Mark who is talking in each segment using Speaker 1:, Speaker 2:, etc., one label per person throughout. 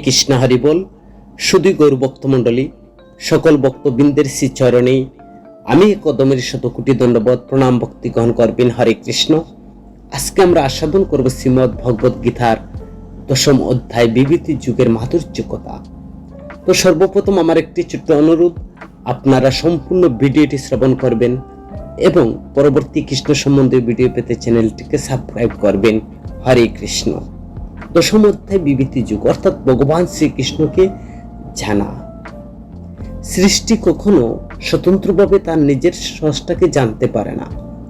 Speaker 1: কৃষ্ণ হরি বল। শুধু গৌর ভক্তমণ্ডলী, সকল ভক্তবৃন্দের শ্রীচরণে আমি কদমের শতকোটি দণ্ডবত প্রণাম ভক্তি গ্রহণ করবেন। হরে কৃষ্ণ। আজকে আমরা আস্বাদন করব শ্রীমদ্ ভগবত গীতার 10ম অধ্যায় বিবৃতি যুগের মাধুর্য কথা। তো সর্বপ্রথম আমার একটি ছোট্ট অনুরোধ, আপনারা সম্পূর্ণ ভিডিওটি শ্রবণ করবেন এবং পরবর্তী কৃষ্ণ সম্বন্ধীয় ভিডিও পেতে চ্যানেলটিকে সাবস্ক্রাইব করবেন। হরে কৃষ্ণ। 10ম অধ্যায় বিবৃতি যুগ অর্থাৎ ভগবান শ্রীকৃষ্ণকে জানা। সৃষ্টি কখনো স্বতন্ত্রভাবে তার নিজের স্রষ্টাকে জানতে পারে না,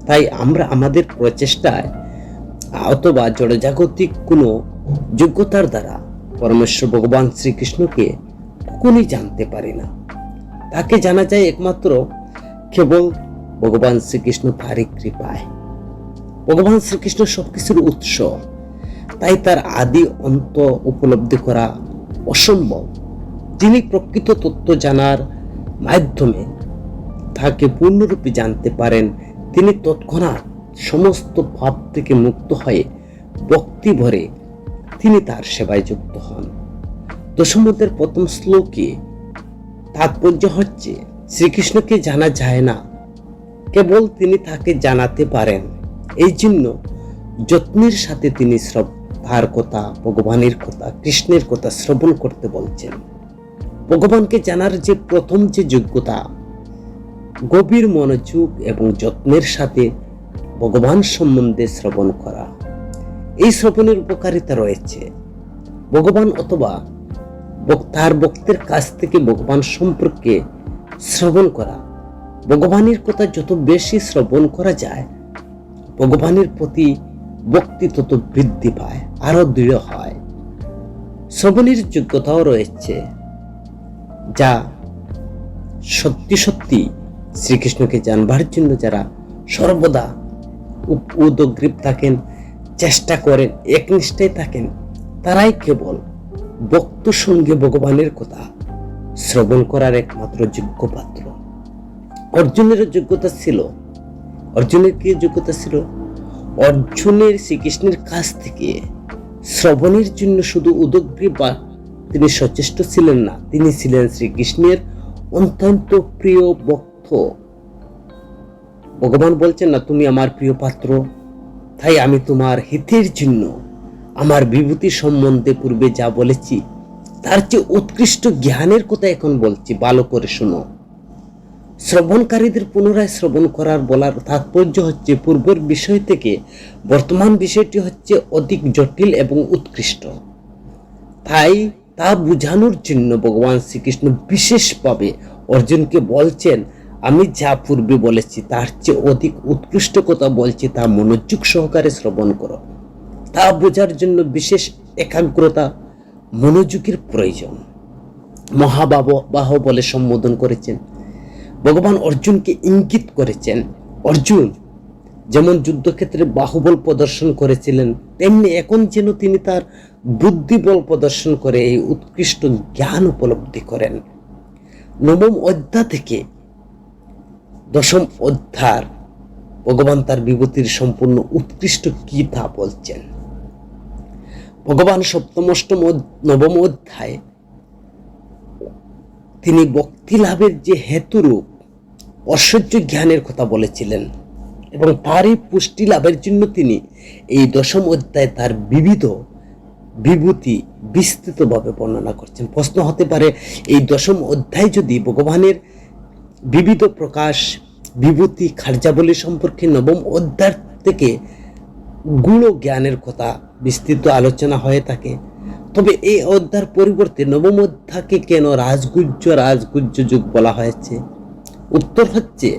Speaker 1: তাই আমরা আমাদের প্রচেষ্টায় অথবা জড়জাগতিক কোনো যোগ্যতার দ্বারা পরমেশ্বর ভগবান শ্রীকৃষ্ণকে কখনোই জানতে পারি না। তাকে জানা যায় একমাত্র কেবল ভগবান শ্রীকৃষ্ণ তারই কৃপায়। ভগবান শ্রীকৃষ্ণ সবকিছুর উৎস, তাই তার আদি অন্ত উপলব্ধি করা অসম্ভব। যিনি প্রকৃত তত্ত্ব জানার মাধ্যমে তাকে পূর্ণরূপে জানতে পারেন, তিনি তৎক্ষণাৎ সমস্ত পাপ থেকে মুক্ত হয়ে ভক্তি ভরে তিনি তার সেবায় যুক্ত হন। 10ম অধ্যায়ের প্রথম শ্লোকে তাৎপর্য হচ্ছে, শ্রীকৃষ্ণকে জানা যায় না, কেবল তিনি তাকে জানাতে পারেন। এই জন্য যত্নের সাথে তিনি তার কথা, ভগবানের কথা, কৃষ্ণের কথা শ্রবণ করতে বলছেন। ভগবানকে জানার যে প্রথম যে যোগ্যতা, গভীর মনোযোগ এবং যত্নের সাথে ভগবান সম্বন্ধে শ্রবণ করা। এই শ্রবণের উপকারিতা রয়েছে। ভগবান অথবা তার ভক্তের কাছ থেকে ভগবান সম্পর্কে শ্রবণ করা। ভগবানের কথা যত বেশি শ্রবণ করা যায়, ভগবানের প্রতি ভক্তি তত বৃদ্ধি পায়, আরো দৃঢ় হয়। শ্রবণের যোগ্যতাও রয়েছে, যা সত্যি সত্যি শ্রীকৃষ্ণকে জানবার জন্য যারা সর্বদা উদগ্রীব থাকেন, চেষ্টা করেন, একনিষ্ঠায় থাকেন, তারাই কেবল ভক্ত সঙ্গে ভগবানের কথা শ্রবণ করার একমাত্র যোগ্য পাত্র। অর্জুনেরও যোগ্যতা ছিল। অর্জুনের কি যোগ্যতা ছিল? অর্জুনের শ্রীকৃষ্ণের কাছ থেকে শ্রবণের জন্য শুধু উদগ্রীব বা তিনি সচেষ্ট ছিলেন না, তিনি ছিলেন শ্রীকৃষ্ণের অত্যন্ত প্রিয় ভক্ত। ভগবান বলছেন না, তুমি আমার প্রিয় পাত্র, তাই আমি তোমার হিতের জন্য আমার বিভূতি সম্বন্ধে পূর্বে যা বলেছি তার চেয়ে উৎকৃষ্ট জ্ঞানের কথা এখন বলছি, ভালো করে শুনো। শ্রবণকারীদের পুনরায় শ্রবণ করার বলার তাৎপর্য হচ্ছে, পূর্বের বিষয় থেকে বর্তমান বিষয়টি হচ্ছে অধিক জটিল এবং উৎকৃষ্ট। তাই তা বোঝানোর জন্য ভগবান শ্রীকৃষ্ণ বিশেষভাবে অর্জুনকে বলছেন, আমি যা পূর্বে বলেছি তার চেয়ে অধিক উৎকৃষ্ট কথা বলছি, তা মনোযোগ সহকারে শ্রবণ করো। তা বোঝার জন্য বিশেষ একাগ্রতা, মনোযোগের প্রয়োজন। মহাবাহ বলে সম্বোধন করেছেন। ভগবান অর্জুনকে ইঙ্গিত করেছেন, অর্জুন যেমন যুদ্ধক্ষেত্রে বাহুবল প্রদর্শন করেছিলেন, তেমনি এখন যেন তিনি তার বুদ্ধিবল প্রদর্শন করে এই উৎকৃষ্ট জ্ঞান উপলব্ধি করেন। 9ম অধ্যায় থেকে 10ম অধ্যায় ভগবান তার বিভূতির সম্পূর্ণ উৎকৃষ্ট কি তা বলছেন। ভগবান 7ম, 8ম, 9ম অধ্যায়ে তিনি ভক্তি লাভের যে হেতুরূপ ঐশ্বর্য জ্ঞানের কথা বলেছিলেন এবং তারই পুষ্টি লাভের জন্য তিনি এই 10ম অধ্যায়ে তার বিবিধ বিভূতি বিস্তৃতভাবে বর্ণনা করছেন। প্রশ্ন হতে পারে, এই 10ম অধ্যায় যদি ভগবানের বিবিধ প্রকাশ বিভূতি কার্যাবলী সম্পর্কে 9ম অধ্যায় থেকে গূঢ় জ্ঞানের কথা বিস্তৃত আলোচনা হয়ে থাকে, তবে এই অধ্যায়ের পরিবর্তে 9ম অধ্যায়কে কেন রাজগুহ্য যুগ বলা হয়েছে? উত্তর হচ্ছে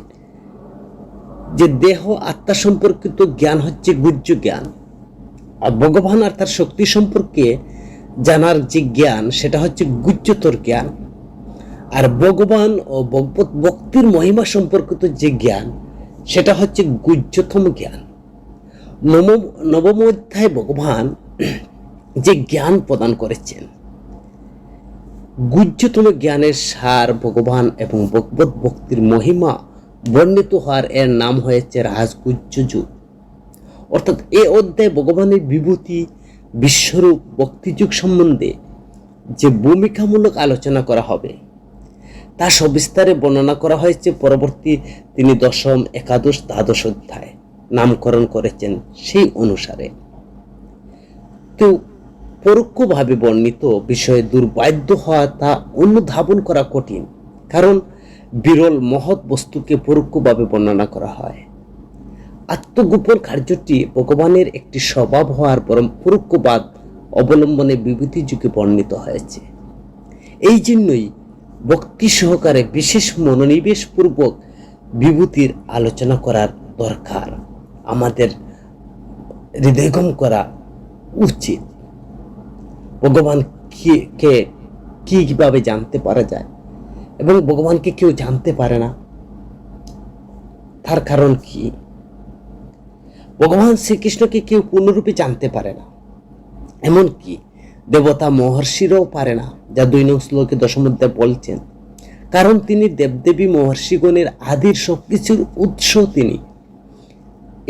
Speaker 1: যে দেহ আত্মা সম্পর্কিত জ্ঞান হচ্ছে গুহ্য জ্ঞান, আর ভগবান আর তার শক্তি সম্পর্কে জানার যে জ্ঞান সেটা হচ্ছে গুহ্যতর জ্ঞান। আর ভগবান ও ভক্তির মহিমা সম্পর্কিত যে জ্ঞান সেটা হচ্ছে গুহ্যতম জ্ঞান। 9ম অধ্যায়ে ভগবান যে জ্ঞান প্রদান করেছেন, গুহ্যতম জ্ঞানের সার ভগবান এবং ভগবত ভক্তির মহিমা বর্ণিত হওয়ার এর নাম হয়েছে রাজগুহ্য যুগ। অর্থাৎ এই অধ্যায়ে ভগবানের বিভূতি, বিশ্বরূপ, ভক্তিযুগ সম্বন্ধে যে ভূমিকামূলক আলোচনা করা হবে তা সবিস্তারে বর্ণনা করা হয়েছে পরবর্তী তিনি দশম, একাদশ, দ্বাদশ অধ্যায় নামকরণ করেছেন সেই অনুসারে। তো পরোক্ষভাবে বর্ণিত বিষয়ে দুর্বাধ্য হওয়া তা অনুধাবন করা কঠিন, কারণ বিরল মহৎ বস্তুকে পরোক্ষভাবে বর্ণনা করা হয়। আত্মগোপন কার্যটি ভগবানের একটি স্বভাব হওয়ার পরোক্ষবাদ অবলম্বনে বিভূতি যুগে বর্ণিত হয়েছে। এই জন্যই ভক্তি সহকারে বিশেষ মনোনিবেশ পূর্বক বিভূতির আলোচনা করার দরকার, আমাদের হৃদয়গম করা উচিত। ভগবানকে কিভাবে জানতে পারা যায় এবং ভগবানকে কেউ জানতে পারে না, তার কারণ কি? ভগবান শ্রীকৃষ্ণকে কেউ পূর্ণরূপে জানতে পারে না, এমনকি দেবতা মহর্ষিরাও পারে না, যা 2 নং শ্লোকে দশম অধ্যায় বলছেন, কারণ তিনি দেবদেবী মহর্ষিগণের আদির সবকিছুর উৎস তিনি।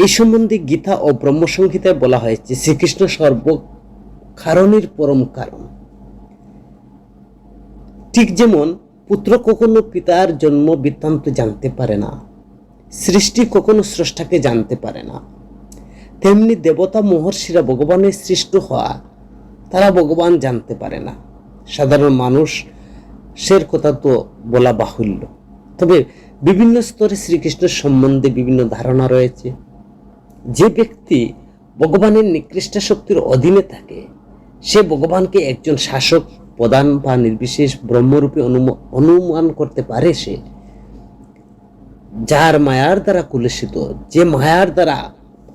Speaker 1: এই সম্বন্ধে গীতা ও ব্রহ্মসংহিতায় বলা হয়েছে শ্রীকৃষ্ণ সর্ব কারণের পরম কারণ। ঠিক যেমন পুত্র কখনো পিতার জন্ম বৃত্তান্ত জানতে পারে না, সৃষ্টি কখনো স্রষ্টাকে জানতে পারে না, তেমনি দেবতা মহর্ষিরা ভগবানের সৃষ্ট হওয়া তারা ভগবান জানতে পারে না। সাধারণ মানুষের কথা তো বলা বাহুল্য, তবে বিভিন্ন স্তরে শ্রীকৃষ্ণের সম্বন্ধে বিভিন্ন ধারণা রয়েছে। যে ব্যক্তি ভগবানের নিকৃষ্ট শক্তির অধীনে থাকে সে ভগবানকে একজন শাসক, প্রধান বা নির্বিশেষ ব্রহ্মরূপে অনুমান করতে পারে। সে যার মায়ার দ্বারা কুলসিত, যে মায়ার দ্বারা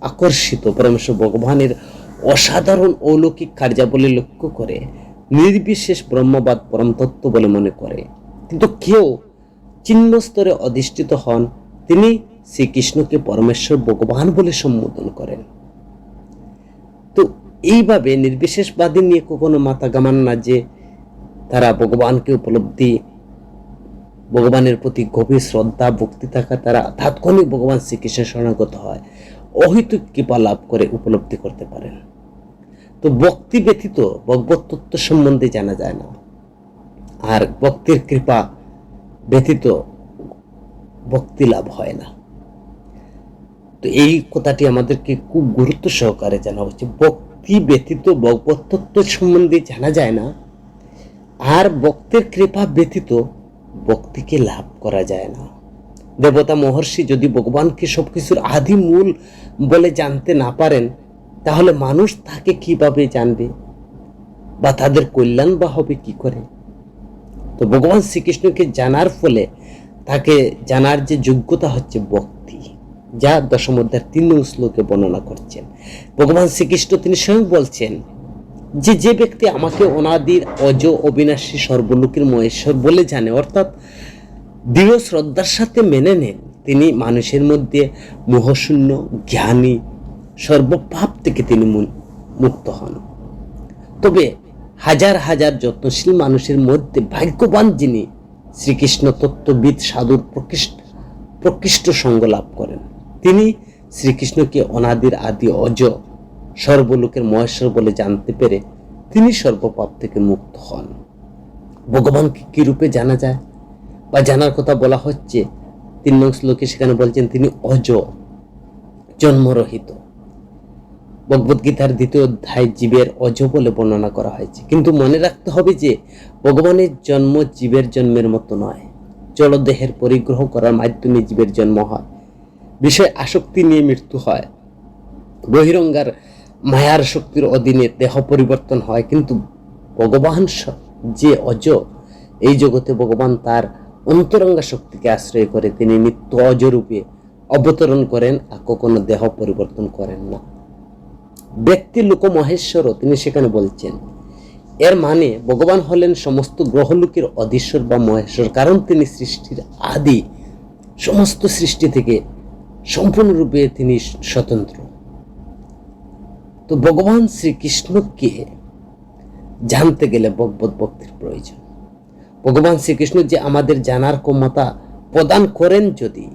Speaker 1: আকর্ষিত পরমেশ্বর ভগবানের অসাধারণ অলৌকিক কার্যাবলী লক্ষ্য করে নির্বিশেষ ব্রহ্মবাদ পরম তত্ত্ব বলে মনে করে। কিন্তু কেউ চিহ্ন স্তরে অধিষ্ঠিত হন, তিনি শ্রীকৃষ্ণকে পরমেশ্বর ভগবান বলে সম্বোধন করেন। তো এইভাবে নির্বিশেষবাদী নিয়ে কখনো মাথা ঘামান না যে তারা ভগবানকে উপলব্ধি, ভগবানের প্রতি গভীর শ্রদ্ধা ভক্তি থাকা তারা তাৎক্ষণিক ভগবান শ্রীকৃষ্ণের শরণাগত হয়, অহেতুক কৃপা লাভ করে উপলব্ধি করতে পারেন। তো ভক্তি ব্যতীত ভগবত তত্ত্ব সম্বন্ধে জানা যায় না, আর ভক্তির কৃপা ব্যতীত ভক্তি লাভ হয় না। তো এই কথাটি আমাদেরকে খুব গুরুত্ব সহকারে জানা উচিত। ভক্তি ব্যতীত ভগবত তত্ত্ব সম্বন্ধে জানা যায় না, আর ভক্তের কৃপা ব্যতীত ভক্তিকে লাভ করা যায় না। দেবতা মহর্ষি যদি ভগবানকে সবকিছুর আদি মূল বলে জানতে না পারেন, তাহলে মানুষ তাকে কিভাবে জানবে বা তাদের কল্যাণ বা হবে কি করে? তো ভগবান শ্রীকৃষ্ণকে জানার ফলে তাকে জানার যে যোগ্যতা হচ্ছে ভক্তি, যা দশম অধ্যায়ের 3 নং শ্লোকে বর্ণনা করছেন। ভগবান শ্রীকৃষ্ণ তিনি স্বয়ং বলছেন যে ব্যক্তি আমাকে অনাদির অজ অবিনাশী সর্বলোকের মহেশ্বর বলে জানে, অর্থাৎ দৃঢ় শ্রদ্ধার সাথে মেনে নেন, তিনি মানুষের মধ্যে মোহশূন্য, জ্ঞানী, সর্বপাপ থেকে তিনি মুক্ত হন। তবে হাজার হাজার যত্নশীল মানুষের মধ্যে ভাগ্যবান যিনি শ্রীকৃষ্ণ তত্ত্ববিদ সাধুর প্রকৃষ্ট সঙ্গ লাভ করেন, তিনি শ্রীকৃষ্ণকে অনাদির আদি অজ সর্বলোকের মহেশ্বর বলে জানতে পেরে তিনি সর্বপাপ থেকে মুক্ত হন। ভগবানকে কি রূপে জানা যায় বা জানার কথা বলা হচ্ছে 3 নং শ্লোকে, সেখানে বলছেন তিনি অজ, জন্মরহিত। ভগবদ্গীতার 2য় অধ্যায় জীবের অজ বলে বর্ণনা করা হয়েছে। কিন্তু মনে রাখতে হবে যে ভগবানের জন্ম জীবের জন্মের মতো নয়। জড়দেহের পরিগ্রহ করার মাধ্যমে জীবের জন্ম হয়, বিষয় আসক্তি নিয়ে মৃত্যু হয়, বহিরঙ্গার মায়ার শক্তির অধীনে দেহ পরিবর্তন হয়। কিন্তু ভগবান যে অজ, এই জগতে ভগবান তার অন্তরঙ্গা শক্তিকে আশ্রয় করে তিনি নিত্য অজরূপে অবতরণ করেন আর কখনো দেহ পরিবর্তন করেন না। ব্যক্তি লোক মহেশ্বরও তিনি সেখানে বলছেন। এর মানে ভগবান হলেন সমস্ত গ্রহলোকের অধীশ্বর বা মহেশ্বর, কারণ তিনি সৃষ্টির আদি, সমস্ত সৃষ্টি থেকে সম্পূর্ণরূপে তিনি স্বতন্ত্র। তো ভগবান শ্রীকৃষ্ণকে জানতে গেলে ভগবত ভক্তির প্রয়োজন। ভগবান শ্রীকৃষ্ণ যে আমাদের জানার ক্ষমতা প্রদান করেন যদি,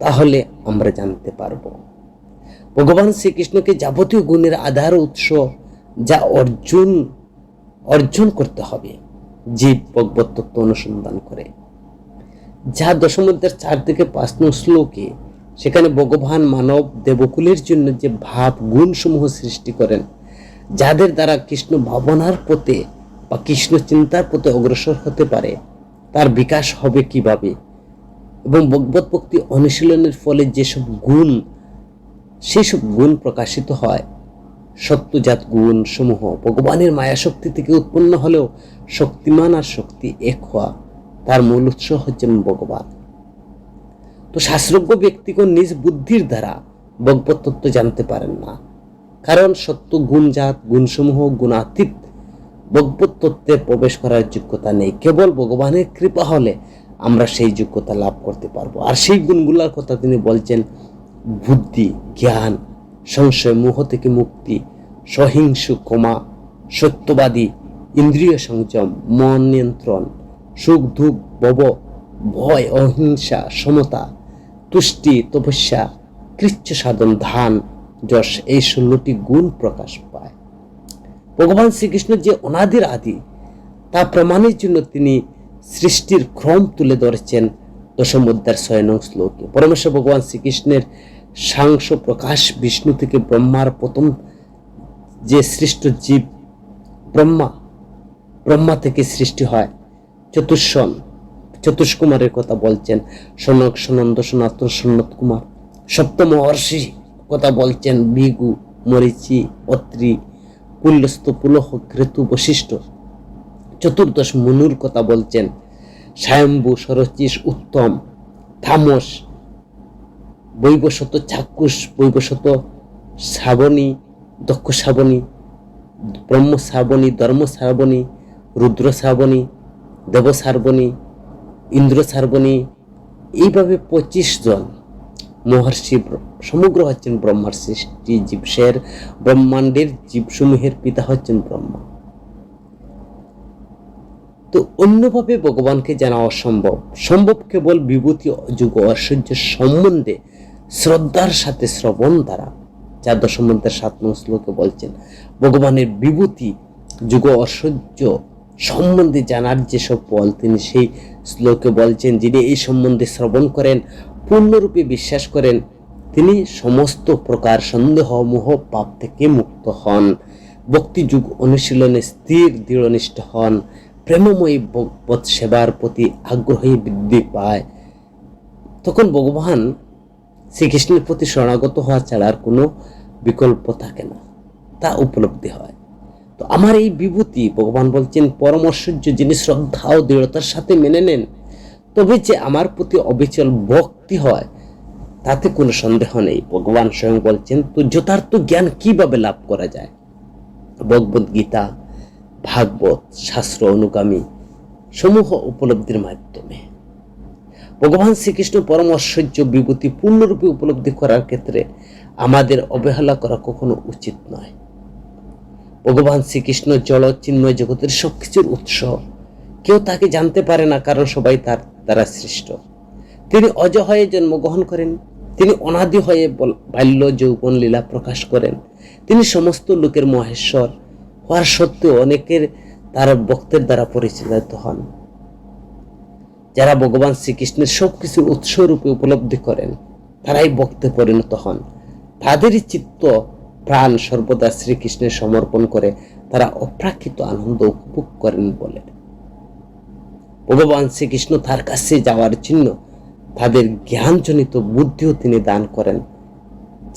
Speaker 1: তাহলে আমরা জানতে পারব। ভগবান শ্রীকৃষ্ণকে যাবতীয় গুণের আধার উৎস যা অর্জন করতে হবে জীব ভগবত তত্ত্ব অনুসন্ধান করে। যা দশমধ্যায়ের 4 থেকে 5 নং শ্লোকে সেখানে ভগবান মানব দেবকুলের জন্য যে ভাব গুণসমূহ সৃষ্টি করেন, যাদের দ্বারা কৃষ্ণ ভাবনার পথে বা কৃষ্ণ চিন্তার পথে অগ্রসর হতে পারে, তার বিকাশ হবে কিভাবে, এবং ভগবত ভক্তি অনুশীলনের ফলে যেসব গুণ, সেই সব গুণ প্রকাশিত হয়, সত্যজাত গুণ সমূহ ভগবানের মায়া শক্তি থেকে উৎপন্ন হলেও শক্তিমান আর শক্তি এক হওয়া, তার মূল উৎস হচ্ছেন ভগবান। তো শাস্ত্রজ্ঞ ব্যক্তিগণ নিজ বুদ্ধির দ্বারা ভগবত তত্ত্ব জানতে পারেন না, কারণ সত্য গুণজাত গুণসমূহ গুণাতীত ভগবত তত্ত্বে প্রবেশ করার যোগ্যতা নেই। কেবল ভগবানের কৃপা হলে আমরা সেই যোগ্যতা লাভ করতে পারবো। আর সেই গুণগুলোর কথা তিনি বলছেন বুদ্ধি, জ্ঞান, সংশয়, মোহ থেকে মুক্তি, সহিংসু, ক্ষমা, সত্যবাদী, ইন্দ্রিয় সংযম, মন নিয়ন্ত্রণ, সুখ দুঃখ, ভয়, অহিংসা, সমতা, তুষ্টি, তপস্যা, কৃচ্ছ সাধন, ধান, যশ, এই 16টি গুণ প্রকাশ পায়। ভগবান শ্রীকৃষ্ণ যে অনাদির আদি, তা প্রমাণের জন্য তিনি সৃষ্টির ক্রম তুলে ধরেছেন দশম অধ্যায়ের 6 নং শ্লোকে। পরমেশ্বর ভগবান শ্রীকৃষ্ণের সাংস প্রকাশ বিষ্ণু থেকে ব্রহ্মার প্রথম যে সৃষ্ট জীব ব্রহ্মা থেকে সৃষ্টি হয় চতুষ্কুমারের কথা বলছেন সনক, সনন্দ, সনাতন, সনত কুমার। সপ্তম মহর্ষি কথা বলছেন ভৃগু, মরিচি, অত্রি, পুল্লস্ত, পুলহ, ক্রেতু, বশিষ্ঠ। চতুর্দশ মনুর কথা বলছেন স্বয়ম্ভু, সরচিস, উত্তম, থামস, বৈবশত, চাক্ষুষ, বৈবশত, শ্রাবণী, দক্ষ শ্রাবণী, ব্রহ্ম শ্রাবণী, ধর্ম শ্রাবণী, রুদ্র শ্রাবণী, দেব শ্রাবণী, ইন্দ্র শ্রাবণী। এইভাবে 25 জন মহর্ষি সমগ্র হচ্ছেন ব্রহ্মার সৃষ্টি জীবসের, ব্রহ্মাণ্ডের জীবসমূহের পিতা হচ্ছেন ব্রহ্মা। তো অন্যভাবে ভগবানকে জানা সম্ভব কেবল বিভূতি যুগ ঐশ্বর্য সম্বন্ধে শ্রদ্ধার সাথে শ্রবণ দ্বারা। যা দশম অধ্যায়ের 7 নং শ্লোকে বলছেন ভগবানের বিভূতি যুগ ঐশ্বর্য সম্বন্ধে জানার যেসব ফল, তিনি সেই শ্লোকে বলছেন যিনি এই সম্বন্ধে শ্রবণ করেন, পূর্ণরূপে বিশ্বাস করেন, তিনি সমস্ত প্রকার সন্দেহ মোহ পাপ থেকে মুক্ত হন, ভক্তি যুগ অনুশীলনে স্থির দৃঢ়নিষ্ঠ হন, প্রেমময়ী ভগবত সেবার প্রতি আগ্রহী বৃদ্ধি পায়। তখন ভগবান শ্রীকৃষ্ণের প্রতি শরণাগত হওয়া ছাড়ার কোনো বিকল্প থাকে না, তা উপলব্ধি হয়। তো আমার এই বিভূতি, ভগবান বলছেন পরম ঐশ্বর্য যিনি শ্রদ্ধা ও দৃঢ়তার সাথে মেনে নেন, তবে যে আমার প্রতি অবিচল ভক্তি হয়, তাতে কোনো সন্দেহ নেই। ভগবান স্বয়ং বলছেন তো যথার্থ জ্ঞান কিভাবে লাভ করা যায়? ভগবত গীতা, ভাগবত, শাস্ত্র অনুগামী সমূহ উপলব্ধির মাধ্যমে। ভগবান শ্রীকৃষ্ণ পরম ঐশ্বর্য বিভূতি পূর্ণরূপে উপলব্ধি করার ক্ষেত্রে আমাদের অবহেলা করা কখনো উচিত নয়। ভগবান শ্রীকৃষ্ণ জড় চিন্ময় জগতের সবকিছুর উৎস। কেউ তাকে জানতে পারে না, কারণ সবাই তার দ্বারা সৃষ্ট। তিনি অজ হয়ে জন্মগ্রহণ করেন, তিনি অনাদি হয়ে বাল্য যৌবন লীলা প্রকাশ করেন, তিনি সমস্ত লোকের মহেশ্বর হওয়ার সত্ত্বেও অনেকের তার ভক্তের দ্বারা পরিচালিত হন। যারা ভগবান শ্রীকৃষ্ণের সবকিছুর উৎস রূপে উপলব্ধি করেন, তারাই ভক্তে পরিণত হন। তাদেরই চিত্ত প্রাণ সর্বদা শ্রীকৃষ্ণের সমর্পণ করে তারা অপ্রাকৃত আনন্দ উপভোগ করেন বলে। ভগবান শ্রীকৃষ্ণ তার কাছে যাওয়ার জন্য তাদের জ্ঞানজনিত বুদ্ধিও তিনি দান করেন,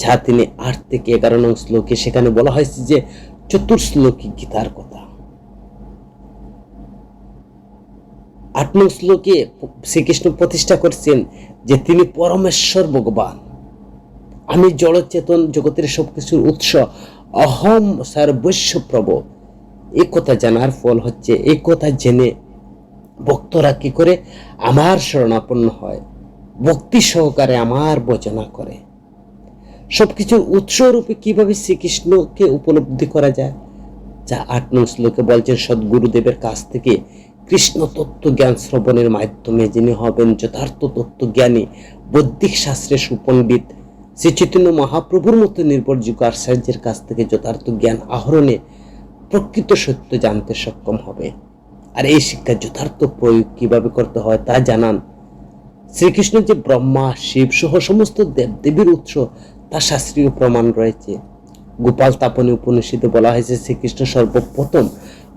Speaker 1: যা তিনি 8 থেকে 11 নং শ্লোকে সেখানে বলা হয়েছে যে চতুর্শ্লোকী গীতার কথা। 8 নং শ্লোকে শ্রীকৃষ্ণ প্রতিষ্ঠা করছেন যে তিনি পরমেশ্বর ভগবান, আমি জড়চেতন জগতের সবকিছুর উৎস, অহম সর্বস্ব প্রভু। এই কথা জানার ফল হচ্ছে, এই কথা জেনে ভক্তরা কি করে আমার শরণাপন্ন হয়, ভক্তি সহকারে আমার ভজনা করে। সবকিছুর উৎস রূপে কিভাবে শ্রীকৃষ্ণকে উপলব্ধি করা যায়, যা 8 নং শ্লোকে বলছেন সদ্গুরুদেবের কাছ থেকে কৃষ্ণ তত্ত্ব জ্ঞান শ্রবণের মাধ্যমে যিনি হবেন যথার্থ তত্ত্বজ্ঞানী, বৌদ্ধিক শাস্ত্রে সুপণ্ডিত, শ্রী চৈতন্য মহাপ্রভুর মতো নির্ভরযোগ্য আচার্যের কাছ থেকে যথার্থ জ্ঞান আহরণে প্রকৃত সত্য জানতে সক্ষম হবে। আর এই শিক্ষার যথার্থ প্রয়োগ কিভাবে করতে হয় তা জানান শ্রীকৃষ্ণ। যে ব্রহ্মা, শিব সহ সমস্ত দেবদেবীর উৎস তা শাস্ত্রীয় প্রমাণ রয়েছে। গোপাল তাপনী উপনিষদে বলা হয়েছে শ্রীকৃষ্ণ সর্বপ্রথম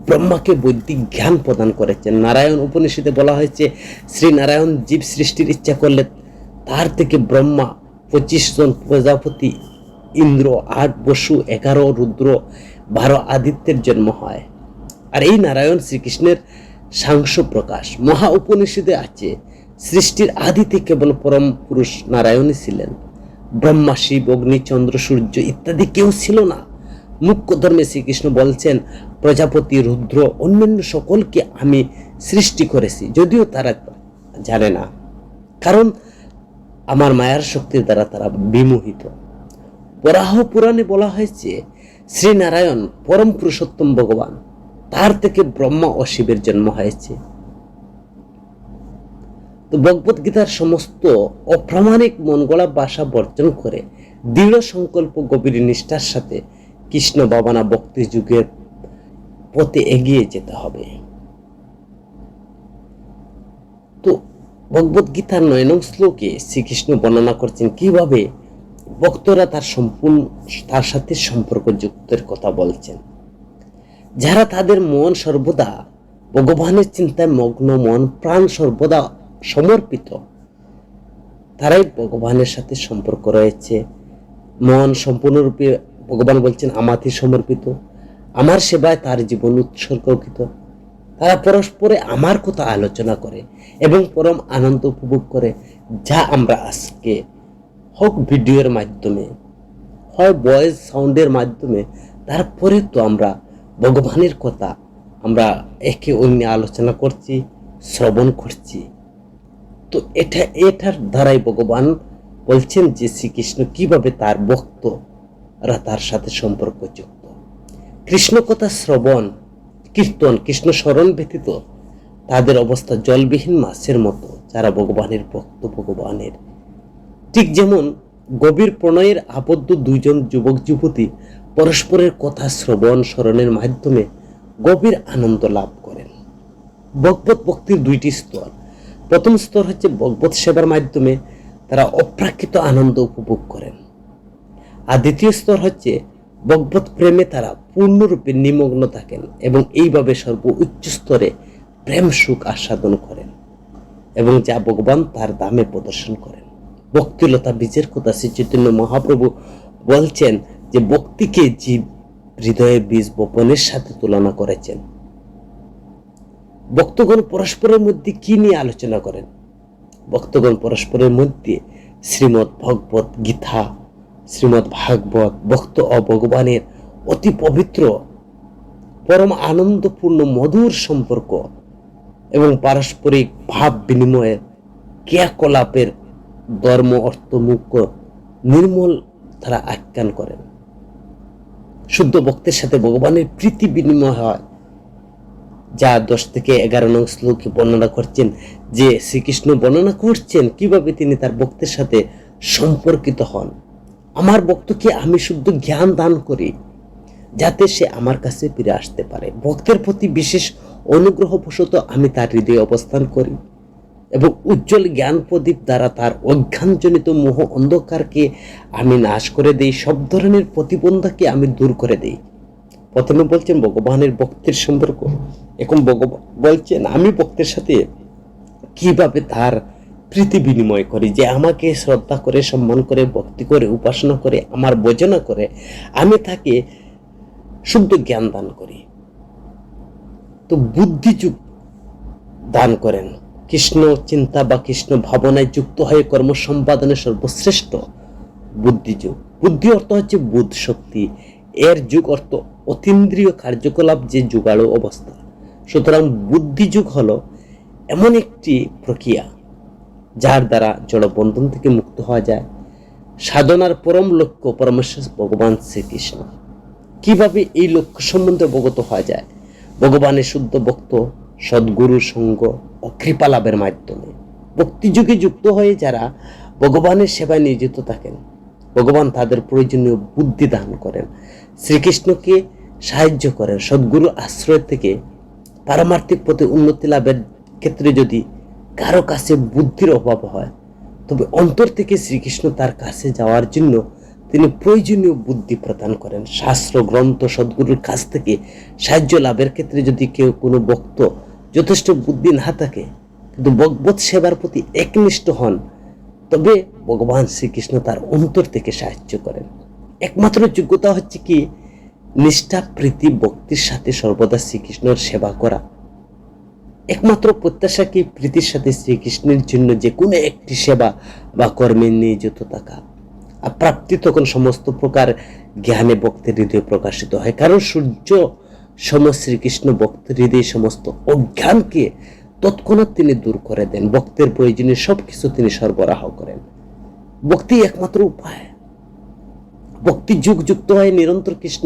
Speaker 1: ব্রহ্মাকে বৈদিক জ্ঞান প্রদান করেছেন। নারায়ণ উপনিষদে বলা হয়েছে শ্রী নারায়ণ জীব সৃষ্টির ইচ্ছা করলে তার থেকে ব্রহ্মা, 25 জন প্রজাপতি, ইন্দ্র, 8 বসু, 11 রুদ্র, 12 আদিত্যের জন্ম হয়। আর এই নারায়ণ শ্রীকৃষ্ণের সাংস প্রকাশ। মহা উপনিষদে আছে সৃষ্টির আদিতে কেবল পরম পুরুষ নারায়ণই ছিলেন। ব্রহ্মা, শিব, অগ্নি, চন্দ্র, সূর্য ইত্যাদি কেউ ছিল না। মুখ্য ধর্মে শ্রীকৃষ্ণ বলছেন প্রজাপতি, রুদ্র, অন্যান্য সকলকে আমি সৃষ্টি করেছি, যদিও তারা জানে না, কারণ আমার মায়ার শক্তির দ্বারা তারা বিমোহিত। বরাহ পুরাণে বলা হয়েছে শ্রী নারায়ণ পরম পুরুষোত্তম ভগবান, তার থেকে ব্রহ্মা ও শিবের জন্ম হয়েছে। তো ভগবত গীতার সমস্ত অপ্রামাণিক মনগড়া ভাষা বর্জন করে দৃঢ় সংকল্প, গভীর নিষ্ঠার সাথে কৃষ্ণ ভাবনা ভক্তি যুগের পথে এগিয়ে যেতে হবে। তো ভগবত গীতার 9 নং শ্লোকে শ্রীকৃষ্ণ বর্ণনা করছেন কিভাবে ভক্তরা তার সাথে সম্পর্ক যুক্তের কথা বলছেন। যারা তাদের মন সর্বদা ভগবানের চিন্তায় মগ্ন, মন প্রাণ সর্বদা সমর্পিত, তারাই ভগবানের সাথে সম্পর্ক রয়েছে। মন সম্পূর্ণরূপে ভগবান বলছেন আমাতে সমর্পিত, আমার সেবায় তার জীবন উৎসর্গকৃত। তারা পরস্পরে আমার কথা আলোচনা করে এবং পরম আনন্দ উপভোগ করে, যা আমরা আজকে হোক ভিডিওর মাধ্যমে, হয় ভয়েস সাউন্ডের মাধ্যমে, তারপরে তো আমরা ভগবানের কথা আমরা একে অন্য আলোচনা করছি, শ্রবণ করছি। তো এটার দ্বারাই ভগবান বলছেন যে শ্রীকৃষ্ণ কিভাবে তার ভক্তরা তার সাথে সম্পর্কযুক্ত। কৃষ্ণ কথা শ্রবণ, কীর্তন, কৃষ্ণ স্মরণ ব্যতীত তাদের অবস্থা জলবিহীন মাছের মতো, যারা ভগবানের ভক্ত। ভগবানের ঠিক যেমন গভীর প্রণয়ের আবদ্ধ দুইজন যুবক যুবতী পরস্পরের কথা শ্রবণ স্মরণের মাধ্যমে গভীর আনন্দ লাভ করেন। ভগবত ভক্তির 2টি স্তর। প্রথম স্তর হচ্ছে ভগবত সেবার মাধ্যমে তারা অপ্রাকৃত আনন্দ উপভোগ করেন। আর দ্বিতীয় স্তর হচ্ছে ভগবত প্রেমে তারা পূর্ণরূপে নিমগ্ন থাকেন এবং এইভাবে সর্বোচ্চ স্তরে প্রেম সুখ আস্বাদন করেন, এবং যা ভগবান তার দামে প্রদর্শন করেন। ভক্তিলতা বীজের কথা শ্রী চৈতন্য মহাপ্রভু বলছেন যে ভক্তিকে জীব হৃদয়ে বীজ বপনের সাথে তুলনা করেছেন। ভক্তগণ পরস্পরের মধ্যে কি নিয়ে আলোচনা করেন? ভক্তগণ পরস্পরের মধ্যে শ্রীমৎ ভগবত গীতা, শ্রীমৎ ভাগবত, ভক্ত ও ভগবানের অতি পবিত্র পরম আনন্দপূর্ণ মধুর সম্পর্ক এবং পারস্পরিক ভাব বিনিময়ের ক্রিয়াকলাপের ধর্ম অর্থ মুখ্য নির্মল তারা আখ্যান করেন। শুদ্ধ ভক্তের সাথে ভগবানের প্রীতি বিনিময় হয়, যা 10 থেকে 11 নং শ্লোকে বর্ণনা করছেন যে শ্রীকৃষ্ণ বর্ণনা করছেন কিভাবে তিনি তার ভক্তের সাথে সম্পর্কিত হন। আমার ভক্তকে আমি শুদ্ধ জ্ঞান দান করি যাতে সে আমার কাছে ফিরে আসতে পারে। ভক্তের প্রতি বিশেষ অনুগ্রহবশত আমি তার হৃদয়ে অবস্থান করি এবং উজ্জ্বল জ্ঞান প্রদীপ দ্বারা তার অজ্ঞানজনিত মোহ অন্ধকারকে আমি নাশ করে দেই, সব ধরনের প্রতিবন্ধককে আমি দূর করে দেই। প্রথমে বলছেন ভগবানের ভক্তের সম্পর্ক, এখন ভগবান বলছেন আমি ভক্তের সাথে কিভাবে তার প্রীতি বিনিময় করি, যে আমাকে শ্রদ্ধা করে, সম্মান করে, ভক্তি করে, উপাসনা করে, আমার ভজনা করে আমি তাকে শুদ্ধ জ্ঞান দান করি। তো বুদ্ধিযুগ দান করেন। কৃষ্ণ চিন্তা বা কৃষ্ণ ভাবনায় যুক্ত হয়ে কর্ম সম্পাদনের সর্বশ্রেষ্ঠ বুদ্ধিযুগ। বুদ্ধি অর্থ হচ্ছে বুধ শক্তি, এর যুগ অর্থ অতীন্দ্রিয় কার্যকলাপ যে যুগাড়ু অবস্থা। সুতরাং বুদ্ধিযুগ হলো এমন একটি প্রক্রিয়া যার দ্বারা জড় বন্ধন থেকে মুক্ত হওয়া যায়। সাধনার পরম লক্ষ্য পরমেশ্বর ভগবান শ্রীকৃষ্ণ। কিভাবে এই লক্ষ্য সম্বন্ধে অবগত হওয়া যায়? ভগবানের শুদ্ধ ভক্ত সদ্গুরু সঙ্গ ও কৃপা লাভের মাধ্যমে। ভক্তিযুগে যুক্ত হয়ে যারা ভগবানের সেবায় নিয়োজিত থাকেন, ভগবান তাদের প্রয়োজনীয় বুদ্ধি দান করেন। শ্রীকৃষ্ণকে সাহায্য করেন। সদ্গুরু আশ্রয় থেকে পারমার্থিক পথে উন্নতি লাভের ক্ষেত্রে যদি কারো কাছে বুদ্ধির অভাব হয়, তবে অন্তর থেকে শ্রীকৃষ্ণ তার কাছে যাওয়ার জন্য তিনি প্রয়োজনীয় বুদ্ধি প্রদান করেন। শাস্ত্র গ্রন্থ সদ্গুরুর কাছ থেকে সাহায্য লাভের ক্ষেত্রে যদি কেউ কোনো ভক্ত যথেষ্ট বুদ্ধি না থাকে কিন্তু ভগবত সেবার প্রতি একনিষ্ঠ হন, তবে ভগবান শ্রীকৃষ্ণ তার অন্তর থেকে সাহায্য করেন। একমাত্র যোগ্যতা হচ্ছে কি নিষ্ঠা প্রীতি ভক্তির সাথে সর্বদা শ্রীকৃষ্ণের সেবা করা। একমাত্র প্রত্যাশা কি প্রীতির সাথে শ্রীকৃষ্ণের জন্য যে কোনো একটি সেবা বা কর্মে নিয়োজিত থাকা। আর প্রাপ্তি তখন সমস্ত প্রকার জ্ঞানে ভক্তের হৃদয়ে প্রকাশিত হয়, কারণ সূর্য সম শ্রীকৃষ্ণ ভক্তের হৃদয়ে সমস্ত অজ্ঞানকে তৎক্ষণাৎ তিনি দূর করে দেন। ভক্তের প্রয়োজনীয় সবকিছু তিনি সরবরাহ করেন। ভক্তি একমাত্র উপায়। ভক্তি যুক্ত হয় নিরন্তর কৃষ্ণ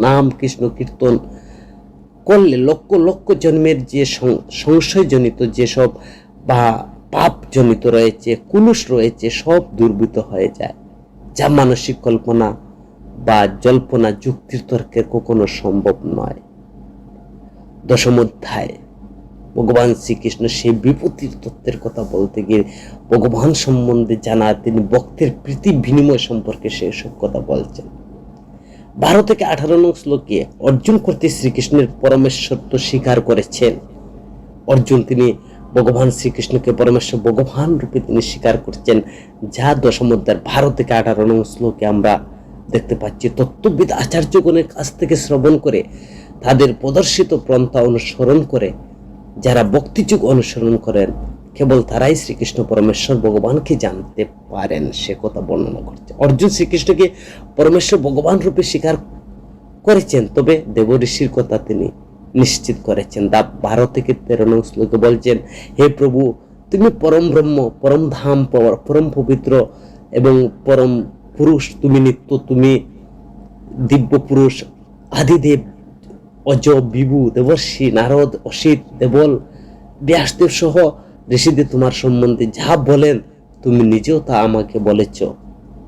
Speaker 1: নাম কৃষ্ণ কীর্তন করলে লক্ষ লক্ষ জন্মের যে সংশয়জনিত যেসব বা পাপ জনিত রয়েছে, কুলুষ রয়েছে, সব দুর্বৃত হয়ে যায়, যা মানসিক কল্পনা বা জল্পনা যুক্তির তর্কের কখনো সম্ভব নয়। দশম অধ্যায় ভগবান শ্রীকৃষ্ণ সেই বিভূতির তত্ত্বের কথা বলতে গিয়ে ভগবান সম্বন্ধে জানা তিনি ভক্তের প্রীতি বিনিময় সম্পর্কে সেসব কথা বলছেন। 12 থেকে 18 নং শ্লোকে অর্জুন করতে শ্রীকৃষ্ণের পরমেশ্বরত্ব স্বীকার করেছেন। অর্জুন তিনি ভগবান শ্রীকৃষ্ণকে পরমেশ্বর ভগবান রূপে তিনি স্বীকার করছেন, যা দশম অধ্যায়ের 12 থেকে 18 নং শ্লোকে আমরা দেখতে পাচ্ছি। তত্ত্ববিদ আচার্যগণের কাছ থেকে শ্রবণ করে তাদের প্রদর্শিত পন্থা অনুসরণ করে যারা ভক্তিযুগ অনুসরণ করেন, কেবল তারাই শ্রীকৃষ্ণ পরমেশ্বর ভগবানকে জানতে পারেন, সে কথা বর্ণনা করছে। অর্জুন শ্রীকৃষ্ণকে পরমেশ্বর ভগবান রূপে স্বীকার করেছেন, তবে দেব ঋষির কথা তিনি নিশ্চিত করেছেন। 12 থেকে 13 নং শ্লোকে বলছেন, হে প্রভু, তুমি পরম ব্রহ্ম, পরম ধাম, পরম পবিত্র এবং পরম পুরুষ, তুমি নিত্য, তুমি দিব্য পুরুষ, আদিদেব, অজ, বিভু, দেবর্ষি, নারদ, অসিত, দেবল, ব্যাসদেব সহ ঋষিদের তোমার সম্বন্ধে যা বলেন তুমি নিজেও তা আমাকে বলেছ।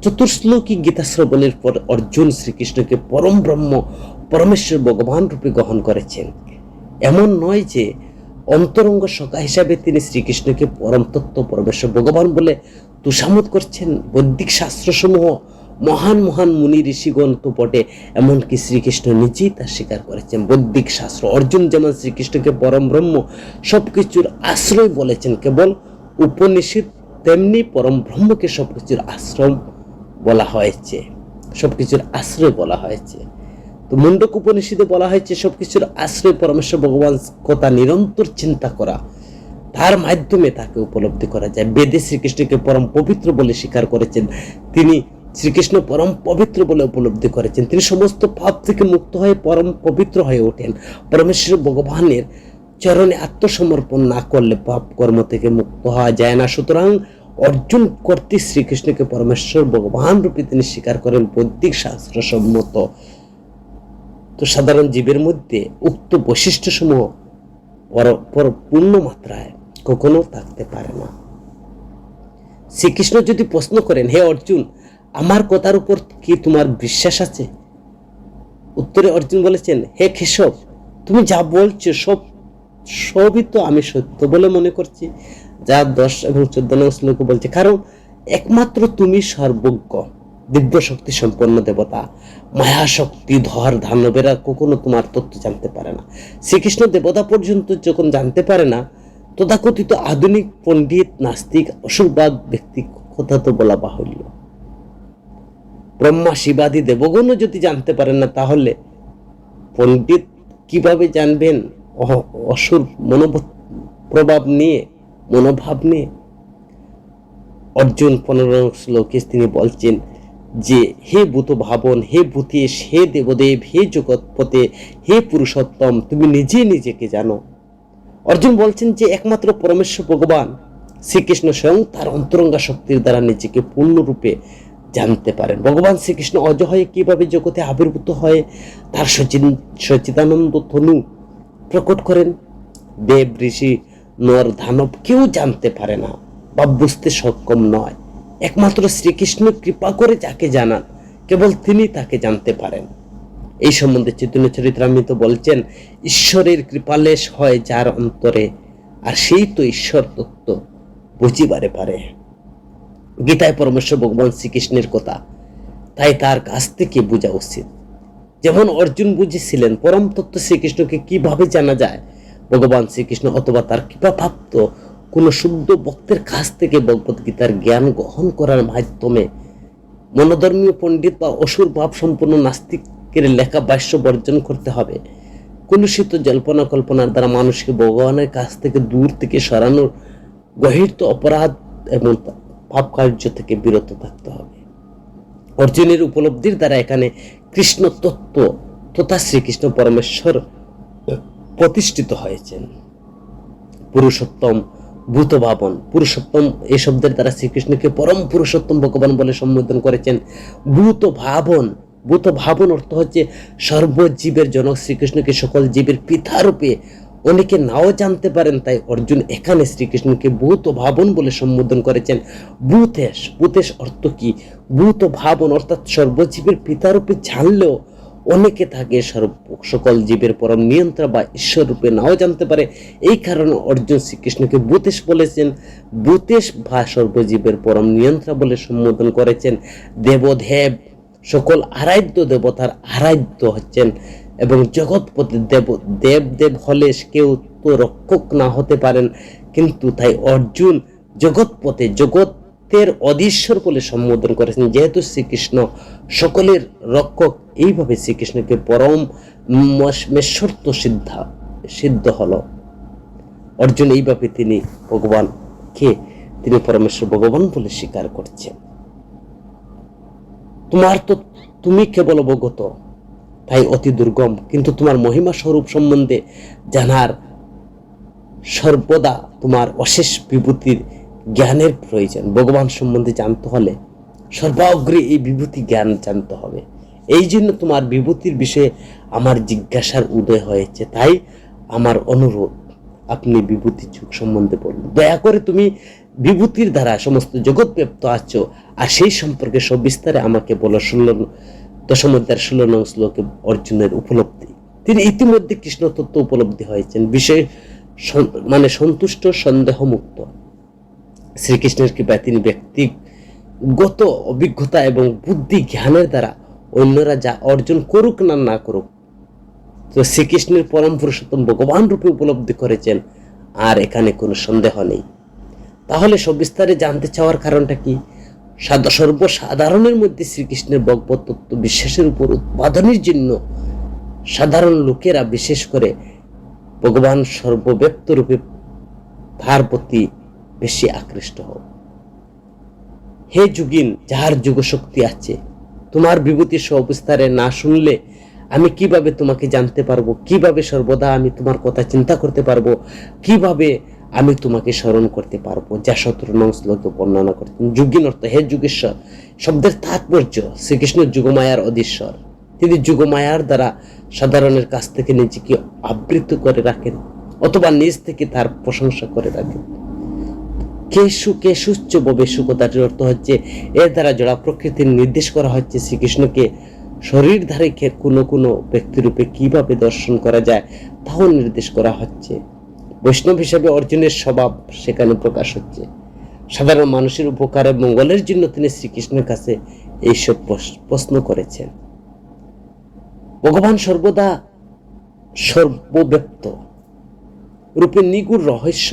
Speaker 1: চতুর্শ্লোকী গীতা শ্রবণের পর অর্জুন শ্রীকৃষ্ণকে পরম ব্রহ্ম পরমেশ্বর ভগবান রূপে গ্রহণ করেছেন। এমন নয় যে অন্তরঙ্গ সখা হিসাবে তিনি শ্রীকৃষ্ণকে পরম তত্ত্ব পরমেশ্বর ভগবান বলে তুষামত করছেন। বৈদিক শাস্ত্রসমূহ মহান মহান মুনি ঋষিগণ তো বটে, এমনকি শ্রীকৃষ্ণ নিজেই তা স্বীকার করেছেন। বৈদিক শাস্ত্র অর্জুন যেমন শ্রীকৃষ্ণকে পরম ব্রহ্ম সবকিছুর আশ্রয় বলেছেন কেবল উপনিষদ, তেমনি পরম ব্রহ্মকে সবকিছুর আশ্রম বলা হয়েছে, সবকিছুর আশ্রয় বলা হয়েছে। তো মুন্ডক উপনিষদে বলা হয়েছে সবকিছুর আশ্রয় পরমেশ্বর ভগবান কথা নিরন্তর চিন্তা করা, তার মাধ্যমে তাকে উপলব্ধি করা যায়। বেদে শ্রীকৃষ্ণকে পরম পবিত্র বলে স্বীকার করেছেন, তিনি শ্রীকৃষ্ণ পরম পবিত্র বলে উপলব্ধি করেছেন। তিনি সমস্ত পাপ থেকে মুক্ত হয়ে পরম পবিত্র হয়ে ওঠেন। পরমেশ্বর ভগবানের চরণে আত্মসমর্পণ না করলে পাপ কর্ম থেকে মুক্ত হওয়া যায় না। সুতরাং অর্জুন কর্তৃক শ্রীকৃষ্ণকে পরমেশ্বর ভগবান রূপে তিনি স্বীকার করেন বৈদিক শাস্ত্র সম্মত। তো সাধারণ জীবের মধ্যে উক্ত বৈশিষ্ট্যসমূহ পূর্ণ মাত্রায় কখনো থাকতে পারে না। শ্রীকৃষ্ণ যদি প্রশ্ন করেন, হে অর্জুন, আমার কথার উপর কি তোমার বিশ্বাস আছে? উত্তরে অর্জুন বলেছেন, হে কেশব, তুমি যা বলছো সবই তো আমি সত্য বলে মনে করছি। যা 10 এবং 14 নং শ্লোকে বলছে, কারণ একমাত্র তুমি সর্বজ্ঞ, দিব্য শক্তি সম্পন্ন দেবতা। মায়া শক্তি ধর দানবেরা কখনো তোমার তত্ত্ব জানতে পারে না। শ্রীকৃষ্ণ দেবতা পর্যন্ত যখন জানতে পারে না, তথাকথিত আধুনিক পণ্ডিত, নাস্তিক, অসুরবাদ ব্যক্তি কথা তো বলা বাহুল্য। ব্রহ্মা শিবাদি দেবগণও যদি জানতে পারেন না, তাহলে পণ্ডিত কিভাবে জানবেন অসুর মনোভাব নিয়ে? অর্জুন 15 শ্লোকে তিনি বলছেন যে, হে ভূত ভাবন, হে ভূতেশ, হে দেবদেব, হে জগৎপতে, হে পুরুষোত্তম, তুমি নিজেকে জানো। অর্জুন বলছেন যে একমাত্র পরমেশ্বর ভগবান শ্রীকৃষ্ণ স্বয়ং তার অন্তরঙ্গা শক্তির দ্বারা নিজেকে পূর্ণরূপে জানতে পারেন। ভগবান শ্রীকৃষ্ণ অজ হয়ে কিভাবে জগতে আবির্ভূত হয়ে তার সচিদানন্দ তনু প্রকট করেন, দেব, ঋষি, নর, দানব কেউ জানতে পারে না বা বুঝতে সক্ষম নয়। একমাত্র শ্রীকৃষ্ণ কৃপা করে যাকে জানান, কেবল তিনি তাকে জানতে পারেন। এই সম্বন্ধে চৈতন্য চরিতামৃত বলছেন, ঈশ্বরের কৃপালেশ হয় যার অন্তরে, আর সেই তো ঈশ্বর তত্ত্ব বুঝিবারে পারে। গীতায় পরমেশ্বর ভগবান শ্রীকৃষ্ণের কথা, তাই তার কাছ থেকে বোঝা উচিত। যেমন অর্জুন বুঝেছিলেন পরম তত্ত্ব শ্রীকৃষ্ণকে কিভাবে জানা যায়, ভগবান শ্রীকৃষ্ণ অথবা তার কৃপাপ্রাপ্ত কোন শুদ্ধ ভক্তের কাছ থেকে ভগবত গীতার জ্ঞান গ্রহণ করার মাধ্যমে মনোধর্মীয় পণ্ডিত বা অসুর ভাব সম্পূর্ণ নাস্তিকের লেখা ভাষ্য বর্জন করতে হবে। কলুষিত জল্পনা কল্পনার দ্বারা মানুষকে ভগবানের কাছ থেকে দূর থেকে সরানোর গহিত অপরাধ এবং পাপ কার্য থেকে বিরত থাকতে হবে। অর্জুনের উপলব্ধির দ্বারা এখানে কৃষ্ণ তত্ত্ব তথা শ্রীকৃষ্ণ পরমেশ্বর প্রতিষ্ঠিত হয়েছেন। পুরুষোত্তম ভূত ভাবন, পুরুষোত্তম এই শব্দের দ্বারা শ্রীকৃষ্ণকে পরম পুরুষোত্তম ভগবান বলে সম্বোধন করেছেন। ভূত ভাবন, ভূত ভাবন অর্থ হচ্ছে সর্বজীবের জনক শ্রীকৃষ্ণকে সকল জীবের পিতা রূপে অনেকে নাও জানতে পারেন, তাই অর্জুন এখানে শ্রীকৃষ্ণকে ভূত ভাবন বলে সম্বোধন করেছেন। ভূতেশ, ভূতেশ অর্থ কি? ভূত ভাবন অর্থাৎ সর্বজীবের পিতা রূপে জানলেও অনেকে থাকে সকল জীবের পরম নিয়ন্ত্রণ বা ঈশ্বর রূপে নাও জানতে পারে। এই কারণে অর্জুন শ্রীকৃষ্ণকে ভূতেশ বলেছেন, ভূতেশ বা সর্বজীবের পরম নিয়ন্ত্রণ বলে সম্বোধন করেছেন। দেবদেব, সকল আরাধ্য দেবতার আরাধ্য হচ্ছেন এবং জগৎপতি দেব হলে কেউ তো রক্ষক না হতে পারেন, কিন্তু তাই অর্জুন জগৎপতি জগতের অধীশ্বর বলে সম্বোধন করেছেন। যেহেতু শ্রীকৃষ্ণ সকলের রক্ষক, এইভাবে শ্রীকৃষ্ণকে পরম মেশ্বর্ত সিদ্ধ হলো। অর্জুন এইভাবে তিনি ভগবানকে তিনি পরমেশ্বর ভগবান বলে স্বীকার করছেন। তুমি কেবল অবগত, তাই অতি দুর্গম, কিন্তু তোমার মহিমা স্বরূপ সম্বন্ধে জানার সর্বদা তোমার অশেষ বিভূতির জ্ঞানের প্রয়োজন। ভগবান সম্বন্ধে জানতে হলে সর্বাগ্রে এই বিভূতি জ্ঞান জানতে হবে। এই জন্য তোমার বিভূতির বিষয়ে আমার জিজ্ঞাসার উদয় হয়েছে। তাই আমার অনুরোধ, আপনি বিভূতি যুগ সম্বন্ধে বলুন। দয়া করে তুমি বিভূতির দ্বারা সমস্ত জগৎ ব্যাপ্ত আছো, আর সেই সম্পর্কে সবিস্তারে আমাকে বলো। 10 অধ্যায়ের 16 নং শ্লোকে অর্জুনের উপলব্ধি। তিনি ইতিমধ্যে কৃষ্ণ তত্ত্ব উপলব্ধি হয়েছেন, বিষয় সন্তুষ্ট, সন্দেহ মুক্ত। শ্রীকৃষ্ণের কৃপায় তিনি ব্যক্তিগত অভিজ্ঞতা এবং বুদ্ধি জ্ঞানের দ্বারা অন্যরা যা অর্জন করুক না না করুক, তো শ্রীকৃষ্ণের পরম পুরুষোত্তম ভগবান রূপে উপলব্ধি করেছেন, আর এখানে কোনো সন্দেহ নেই। তাহলে সবিস্তারে জানতে চাওয়ার কারণটা কি? সর্বসাধারণের মধ্যে শ্রীকৃষ্ণের ভগবত তত্ত্ব বিশ্বাসের উপর উৎপাদনের জন্য সাধারণ লোকেরা বিশেষ করে ভগবান সর্বব্যাপ্ত রূপে তার প্রতি বেশি আকৃষ্ট হোক। হে যুগিন, যার যুগশক্তি আছে, তোমার বিভূতি সবিস্তারে না শুনলে আমি কিভাবে তোমাকে জানতে পারবো? কিভাবে সর্বদা আমি তোমার কথা চিন্তা করতে পারবো? কিভাবে আমি তোমাকে স্মরণ করতে পারবো? যা 17 নং শ্লোকে বর্ণনা করতেন। যুগিন অর্থ হে যুগেশ্বর শব্দের তাৎপর্য শ্রীকৃষ্ণ যুগমায়ার অধীশ্বর। তিনি যুগমায়ার দ্বারা সাধারণের কাছ থেকে নিজেকে আবৃত করে রাখেন অথবা নিজ থেকে তার প্রশংসা করে রাখেন। কেশুচ্চ বেশু কথাটির অর্থ হচ্ছে এর দ্বারা জড়া প্রকৃতির নির্দেশ করা হচ্ছে শ্রীকৃষ্ণকে শরীরধারী কোনো ব্যক্তিরূপে কিভাবে দর্শন করা যায় তাও নির্দেশ করা হচ্ছে। বৈষ্ণব হিসাবে অর্জুনের স্বভাব সেখানে প্রকাশ হচ্ছে। সাধারণ মানুষের উপকারে মঙ্গলের জন্য তিনি শ্রীকৃষ্ণের কাছে এইসব প্রশ্ন করেছেন। ভগবান সর্বদা সর্বব্যাপ্ত রূপে নিগুড় রহস্য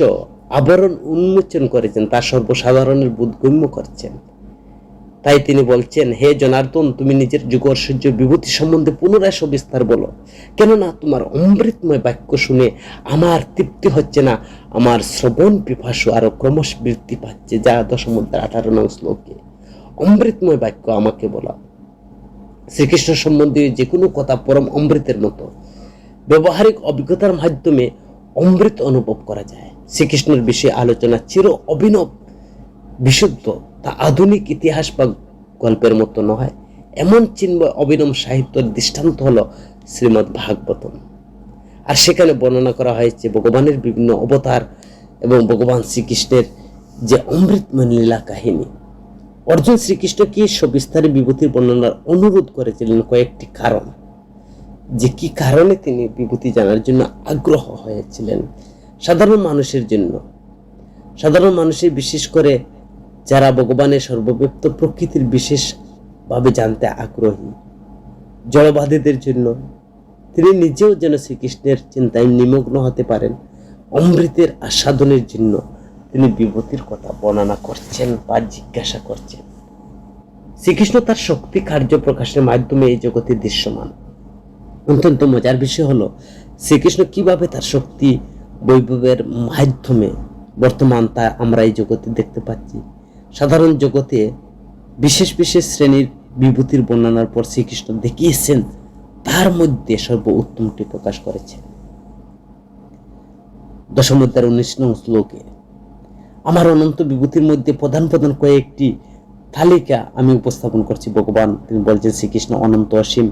Speaker 1: আবরণ উন্মোচন করেছেন, তা সর্বসাধারণের বোধগম্য করছেন। তাই তিনি বলছেন, হে জনার্দন, তুমি নিজের যুগৈশ্বর্য বিভূতি সম্বন্ধে পুনরায় সবিস্তার বলো, কেননা তোমার অমৃতময় বাক্য শুনে আমার তৃপ্তি হচ্ছে না, আমার শ্রবণ পিপাসু আরো ক্রমশ বৃদ্ধি পাচ্ছে। যা 10 অধ্যায় 18 নং শ্লোকে। অমৃতময় বাক্য আমাকে বলা। শ্রীকৃষ্ণ সম্বন্ধে যে কোনো কথা পরম অমৃতের মতো, ব্যবহারিক অভিজ্ঞতার মাধ্যমে অমৃত অনুভব করা যায়। শ্রীকৃষ্ণের বিষয়ে আলোচনা চির অভিনব বিশুদ্ধ, তা আধুনিক ইতিহাস বা গল্পের মতো নয়। এমন চিন্ময় অভিনব সাহিত্যের দৃষ্টান্ত হলো শ্রীমদ্ ভাগবতম। আর সেখানে বর্ণনা করা হয়েছে ভগবানের বিভিন্ন অবতার এবং ভগবান শ্রীকৃষ্ণের যে অমৃতময় লীলা কাহিনী। অর্জুন শ্রীকৃষ্ণকে সবিস্তারে বিভূতির বর্ণনার অনুরোধ করেছিলেন কয়েকটি কারণ। যে কি কারণে তিনি বিভূতি জানার জন্য আগ্রহ হয়েছিলেন। সাধারণ মানুষের জন্য, সাধারণ মানুষের, বিশেষ করে যারা ভগবানের সর্বব্যাপ্ত প্রকৃতির বিশেষভাবে জানতে আগ্রহী, জড়বাদীদের জন্য, তিনি নিজেও যেন শ্রীকৃষ্ণের চিন্তায় নিমগ্ন হতে পারেন, অমৃতের আস্বাদনের জন্য তিনি বিভূতির কথা বর্ণনা করছেন বা জিজ্ঞাসা করছেন। শ্রীকৃষ্ণ তার শক্তি কার্য প্রকাশের মাধ্যমে এই জগতে দৃশ্যমান। অত্যন্ত মজার বিষয় হলো শ্রীকৃষ্ণ কিভাবে তার শক্তি বৈভবের মাধ্যমে বর্তমান তা আমরা এই জগতে দেখতে পাচ্ছি। সাধারণ জগতে বিশেষ বিশেষ শ্রেণীর বিভূতির বর্ণনার পর শ্রীকৃষ্ণ দেখিয়েছেন তার মধ্যে সর্বোত্তমটি প্রকাশ করেছেন। দশম অধ্যায়ের 19 নং শ্লোকে আমার অনন্ত বিভূতির মধ্যে প্রধান প্রধান কয়েকটি তালিকা আমি উপস্থাপন করছি। ভগবান তিনি বলছেন, শ্রীকৃষ্ণ অনন্ত অসীম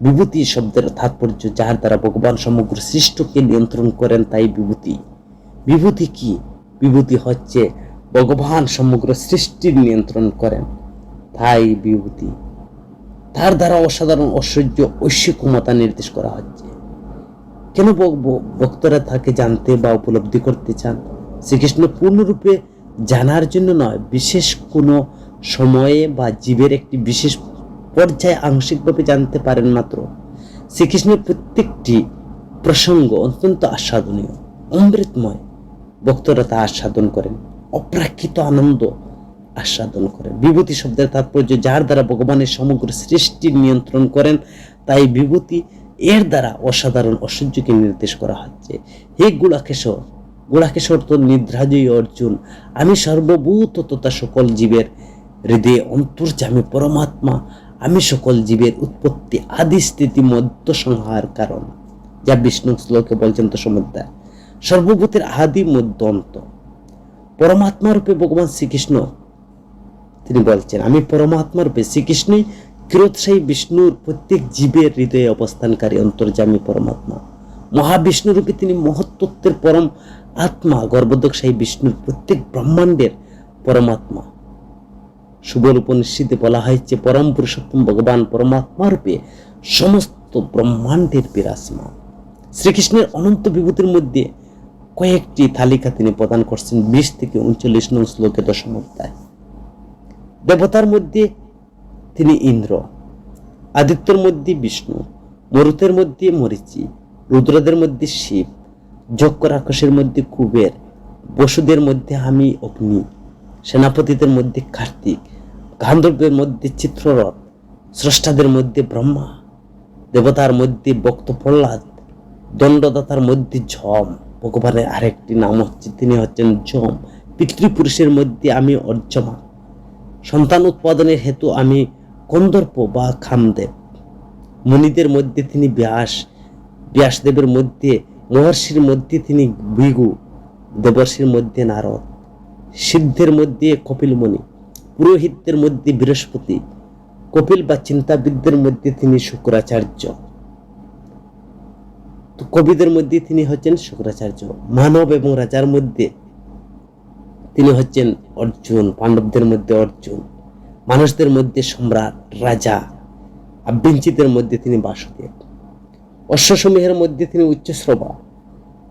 Speaker 1: বিভূতি শব্দের তাৎপর্য যার দ্বারা ভগবান সমগ্র সৃষ্টকে নিয়ন্ত্রণ করেন তাই বিভূতি। বিভূতি কি? বিভূতি হচ্ছে ভগবান সমগ্র সৃষ্টির নিয়ন্ত্রণ করেন তাই বিভূতি। তার দ্বারা অসাধারণ ঐশ্বর্য ঐশ্বরিক ক্ষমতা নির্দেশ করা হচ্ছে। কেন ভক্তরা তাকে জানতে বা উপলব্ধি করতে চান? শ্রীকৃষ্ণ পূর্ণরূপে জানার জন্য নয়, বিশেষ কোনো সময়ে বা জীবের একটি বিশেষ পর্যায়ে আংশিকভাবে জানতে পারেন মাত্র। শ্রীকৃষ্ণের প্রত্যেকটি প্রসঙ্গ অত্যন্ত আস্বাদনীয়, অমৃতময়। ভক্তরা তা আস্বাদন করেন, অপ্রাকৃত আনন্দ আস্বাদন করেন। বিভূতি শব্দের তাৎপর্য যার দ্বারা ভগবানের সমগ্র সৃষ্টির নিয়ন্ত্রণ করেন তাই বিভূতি। এর দ্বারা অসাধারণ ঐশ্বর্যকে নির্দেশ করা হচ্ছে। হে গুড়াকেশর, গুড়াকেশর তো নিদ্রাজয়ী অর্জুন, আমি সর্বভূত তথা সকল জীবের হৃদয়ে অন্তর্যামী পরমাত্মা, আমি সকল জীবের উৎপত্তি আদি স্থিতি মধ্য সংহার কারণ, যা বিষ্ণু শ্লোকে বলছেন তো সমুদ্র সর্বভূতের আদি মধ্য অন্ত। পরমাত্মা রূপে ভগবান শ্রীকৃষ্ণ তিনি বলছেন, আমি পরমাত্মা রূপে। শ্রীকৃষ্ণই কিরোৎসাহী বিষ্ণুর প্রত্যেক জীবের হৃদয়ে অবস্থানকারী অন্তর্যামী পরমাত্মা। মহাবিষ্ণু রূপে তিনি মহত্তত্ত্বের পরম আত্মা, গর্ভোদকশাহী বিষ্ণুর প্রত্যেক ব্রহ্মাণ্ডের পরমাত্মা। সুবল উপনিষদে বলা হয়েছে পরম পুরুষোত্তম ভগবান পরমাত্মা রূপে সমস্ত ব্রহ্মাণ্ডের বিরাজমান। শ্রীকৃষ্ণের অনন্ত বিভূতির মধ্যে কয়েকটি তালিকা তিনি প্রদান করছেন 20 থেকে 39 নং শ্লোকে দশম অধ্যায়। দেবতার মধ্যে তিনি ইন্দ্র, আদিত্যর মধ্যে বিষ্ণু, মরুতের মধ্যে মরীচি, রুদ্রদের মধ্যে শিব, যক্ষ রাক্ষসের মধ্যে কুবের, বসুদের মধ্যে আমি অগ্নি, সেনাপতিদের মধ্যে কার্তিক, গান্ধর্বের মধ্যে চিত্ররথ, স্রষ্টাদের মধ্যে ব্রহ্মা, দেবতার মধ্যে ভক্ত প্রহ্লাদ, দণ্ডদাতার মধ্যে যম। ভগবানের আরেকটি নাম হচ্ছে তিনি হচ্ছেন যম। পিতৃপুরুষের মধ্যে আমি অর্জমা, সন্তান উৎপাদনের হেতু আমি কন্দর্প বা খামদেব, মুনিদের মধ্যে তিনি ব্যাস, ব্যাসদেবের মধ্যে, মহর্ষির মধ্যে তিনি ভৃগু, দেবর্ষির মধ্যে নারদ, সিদ্ধের মধ্যে কপিলমণি, পুরোহিতদের মধ্যে বৃহস্পতি, কপিল বা চিন্তাবিদদের মধ্যে তিনি শুক্রাচার্য, তো কবিদের মধ্যে তিনি হচ্ছেন শুক্রাচার্য। মানব এবং রাজার মধ্যে তিনি হচ্ছেন অর্জুন, পাণ্ডবদের মধ্যে অর্জুন, মানুষদের মধ্যে সম্রাট রাজা, আভ্যঞ্চিতের মধ্যে তিনি বাসুদেব, অশ্বসমূহের মধ্যে তিনি উচ্চশ্রবা,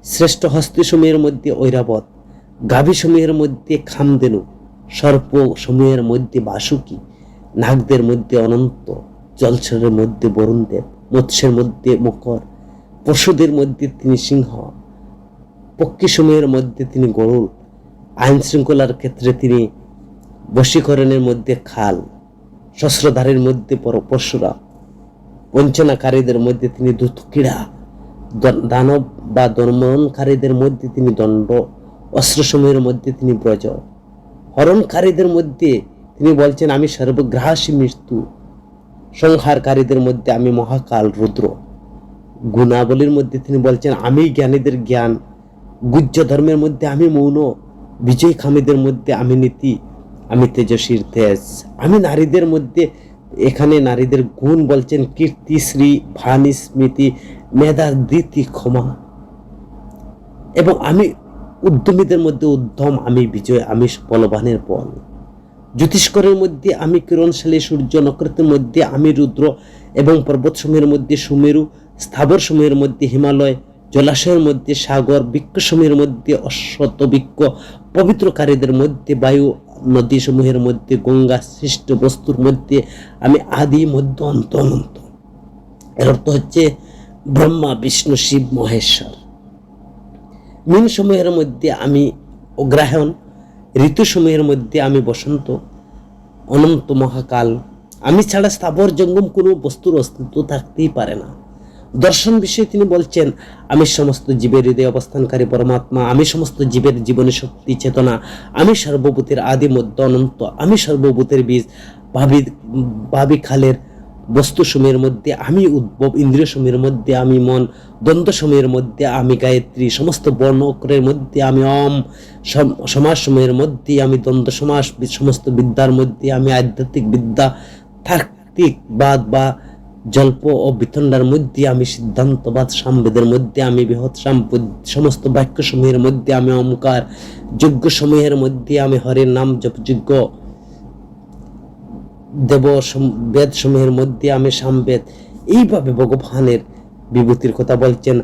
Speaker 1: শ্রেষ্ঠ হস্তিসমূহের মধ্যে ঐরাবত, গাভীসমূহের মধ্যে খামধেনু, সর্প সমূহের মধ্যে বাসুকি, নাগদের মধ্যে অনন্ত, জলচরের মধ্যে বরুণদেব, মৎস্যের মধ্যে মকর, পশুদের মধ্যে তিনি সিংহ, পক্ষীসমূহের মধ্যে তিনি গরুড়, আইন শৃঙ্খলার ক্ষেত্রে তিনি বশীকরণের মধ্যে খাল, শস্ত্রধারের মধ্যে পরশুরা, বঞ্চনাকারীদের মধ্যে তিনি দুঃখীড়া, দানব বা দমনকারীদের মধ্যে তিনি দণ্ড, অস্ত্রসমূহের মধ্যে তিনি ব্রজ, হরণকারীদের মধ্যে তিনি বলছেন আমি সর্বগ্রাসী মৃত্যু, সংহারকারীদের মধ্যে আমি মহাকাল রুদ্র, গুণাবলীর মধ্যে তিনি বলছেন আমি জ্ঞানীদের জ্ঞান, গুহ্য ধর্মের মধ্যে আমি মৌন, বিজয় খামীদের মধ্যে আমি নীতি, আমি তেজস্বীর তেজ, আমি নারীদের মধ্যে, এখানে নারীদের গুণ বলছেন কীর্তি, শ্রী, ভানি, স্মৃতি, মেধা, ধীতি, ক্ষমা, এবং আমি উদ্যমীদের মধ্যে উদ্যম, আমি বিজয়, আমি বলবানের বল, জ্যোতিষ্করের মধ্যে আমি কিরণশালী সূর্য, নক্ষত্রের মধ্যে আমি রুদ্র, এবং পর্বতসমূহের মধ্যে সুমেরু, স্থাবর সমূহের মধ্যে হিমালয়, জলাশয়ের মধ্যে সাগর, বৃক্ষসমূহের মধ্যে অশ্বত বৃক্ষ, পবিত্রকারীদের মধ্যে বায়ু, নদী সমূহের মধ্যে গঙ্গা, সৃষ্ট বস্তুর মধ্যে আমি আদি, মধ্য, অন্ত, অনন্ত। এর অর্থ হচ্ছে ব্রহ্মা, বিষ্ণু, শিব, মহেশ্বর। মিন সমূহের মধ্যে আমি অগ্রহায়ণ, ঋতুসমূহের মধ্যে আমি বসন্ত, অনন্ত মহাকাল। আমি ছাড়া স্থাবর জঙ্গম কোনো বস্তুর অস্তিত্ব থাকতেই পারে না। দর্শন বিষয়ে তিনি বলছেন, আমি সমস্ত জীবের হৃদয়ে অবস্থানকারী পরমাত্মা, আমি সমস্ত জীবের জীবনী শক্তি চেতনা, আমি সর্বভূতের আদি মধ্য অনন্ত, আমি সর্বভূতের বীজ। ভাবি খালের বস্তুসমূহের মধ্যে আমি উদ্ভব, ইন্দ্রিয় সমূহের মধ্যে আমি মন, দ্বন্দ্ব সমূহের মধ্যে আমি গায়ত্রী, সমস্ত বর্ণ অক্ষরের মধ্যে আমি অম, সমাজ সমূহের মধ্যে আমি দ্বন্দ্ব সমাস, সমস্ত বিদ্যার মধ্যে আমি আধ্যাত্মিক বিদ্যা, তাত্ত্বিকবাদ বা জল্প ও বিতণ্ডার মধ্যে আমি সিদ্ধান্তবাদ, সামবেদের মধ্যে আমি বৃহৎ সাম, সমস্ত বাক্য সমূহের মধ্যে আমি ওমকার, যজ্ঞ সমূহের মধ্যে আমি হরির নাম জপযজ্ঞ, দেব বেদ সমূহের মধ্যে আমি সামবেদ। এইভাবে ভগবানের বিভূতির কথা বলছেন।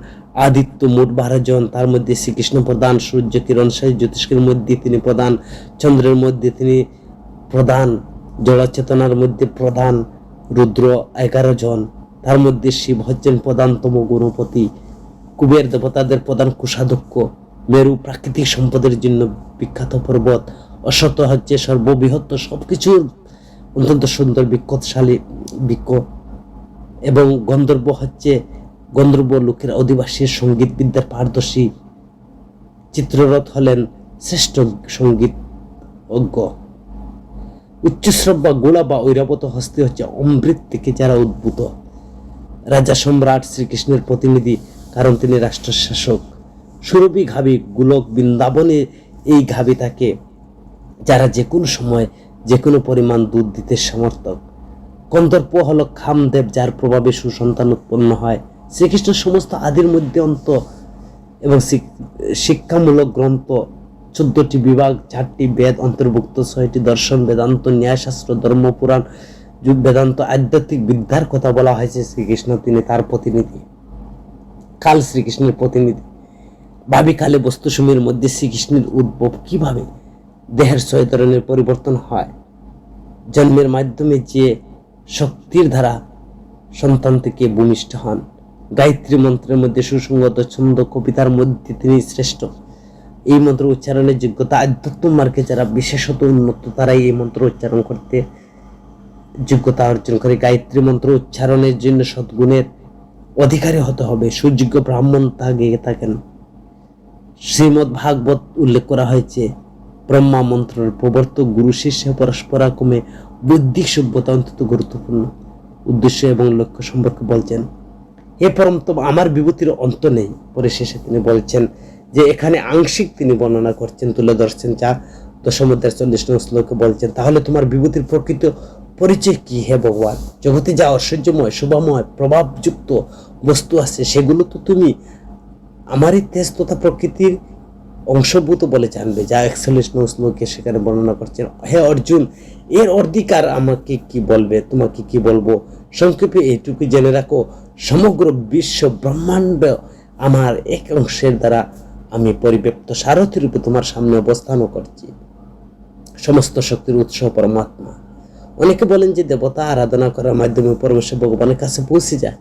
Speaker 1: আদিত্য মোট 12 জন, তার মধ্যে শ্রীকৃষ্ণ প্রধান, সূর্য কিরণ সেই জ্যোতিষ্কের মধ্যে তিনি প্রধান, চন্দ্রের মধ্যে তিনি প্রধান, জড়চেতনার মধ্যে প্রধান, রুদ্র 11 জন, তার মধ্যে শিব হচ্ছেন প্রধানতম গুণপতি, কুবের দেবতাদের প্রধান কোষাধ্যক্ষ, মেরু প্রাকৃতিক সম্পদের জন্য বিখ্যাত পর্বত, অশ্বত হচ্ছে সর্ববৃহৎ, সবকিছুর অত্যন্ত সুন্দর বিক্ষতশালী বৃক্ষ, এবং গন্ধর্ব হচ্ছে গন্ধর্ব লোকের অধিবাসী, সঙ্গীত বিদ্যার পারদর্শী, চিত্ররথ হলেন শ্রেষ্ঠ সঙ্গীত অজ্ঞ, উচ্চশ্রব বা গোলা বা ঐরাবত হস্তি হচ্ছে অমৃত থেকে যারা উদ্ভূত, রাজা সম্রাট শ্রীকৃষ্ণের প্রতিনিধি, কারণ তিনি রাষ্ট্র শাসক, সুরভি ঘাবি গোলক বৃন্দাবনে এই ঘাবি থাকে যারা যে কোনো সময় যে কোনো পরিমাণ দুধ দিতে সমর্থক, কন্দর্প হলো খামদেব যার প্রভাবে সুসন্তান উৎপন্ন হয়, শ্রীকৃষ্ণ সমস্ত আদির মধ্যে অন্ত এবং শিক্ষামূলক গ্রন্থ, 14টি বিভাগ, 4টি বেদ অন্তর্ভুক্ত, 6টি দর্শন, বেদান্ত, ন্যায়শাস্ত্র, ধর্মপুরাণ, যুগ বেদান্ত, আধ্যাত্মিক বিদ্যার কথা বলা হয়েছে। শ্রীকৃষ্ণ তিনি তার প্রতিনিধি, কাল শ্রীকৃষ্ণের প্রতিনিধি। ভাবি কালে বস্তুসমূহের মধ্যে শ্রীকৃষ্ণের উদ্ভব কিভাবে, দেহের 6 ধরনের পরিবর্তন হয়, জন্মের মাধ্যমে যে শক্তির দ্বারা সন্তান থেকে ভূমিষ্ঠ হন, গায়ত্রী মন্ত্রের মধ্যে সুসংগত ছন্দ, কবিতার মধ্যে তিনি শ্রেষ্ঠ। এই মন্ত্র উচ্চারণের যোগ্যতা আধ্যাত্ম মার্গে যারা বিশেষত উন্নত তারাই এই মন্ত্র উচ্চারণ করতে যোগ্যতা অর্জন করে। গায়ত্রী মন্ত্র উচ্চারণের জন্য সদ্গুণের অধিকারী হতে হবে, সুযোগ্য ব্রাহ্মণ তা গেয়ে থাকেন। শ্রীমদ্ ভাগবত উল্লেখ করা হয়েছে, ব্রহ্মা মন্ত্রের প্রবর্তক গুরু শিষ্য পরস্পরাক্রমে বৌদ্ধিক সভ্যতা অত্যন্ত গুরুত্বপূর্ণ উদ্দেশ্য এবং লক্ষ্য সম্পর্কে বলছেন। এ পরমতম আমার বিভূতির অন্ত নেই। পরে শেষে তিনি বলছেন যে এখানে আংশিক তিনি বর্ণনা করছেন, তুলে ধরছেন, যা দশম অধ্যায়ের 40 নং শ্লোকে বলছেন, তাহলে তোমার বিভূতির প্রকৃত পরিচয় কি হে ভগবান? জগতে যা ঐশ্বর্যময়, শোভাময়, প্রভাবযুক্ত বস্তু আছে সেগুলো তো তুমি আমারই তেজ তথা প্রকৃতির অংশভূত বলে জানবে, যা 41 নং শ্লোকে সেখানে বর্ণনা করছেন। হে অর্জুন, এর অধিকার আমাকে কি বলবে, তোমাকে কি বলবো? সংক্ষেপে এইটুকু জেনে রাখো, সমগ্র বিশ্ব ব্রহ্মাণ্ড আমার এক অংশের দ্বারা আমি পরিব্যাপ্ত, সারথী রূপে তোমার সামনে অবস্থানও করছি। সমস্ত শক্তির উৎস পরমাত্মা। অনেকে বলেন যে দেবতা আরাধনা করার মাধ্যমে পরমেশ্বর ভগবানের কাছে পৌঁছে যায়।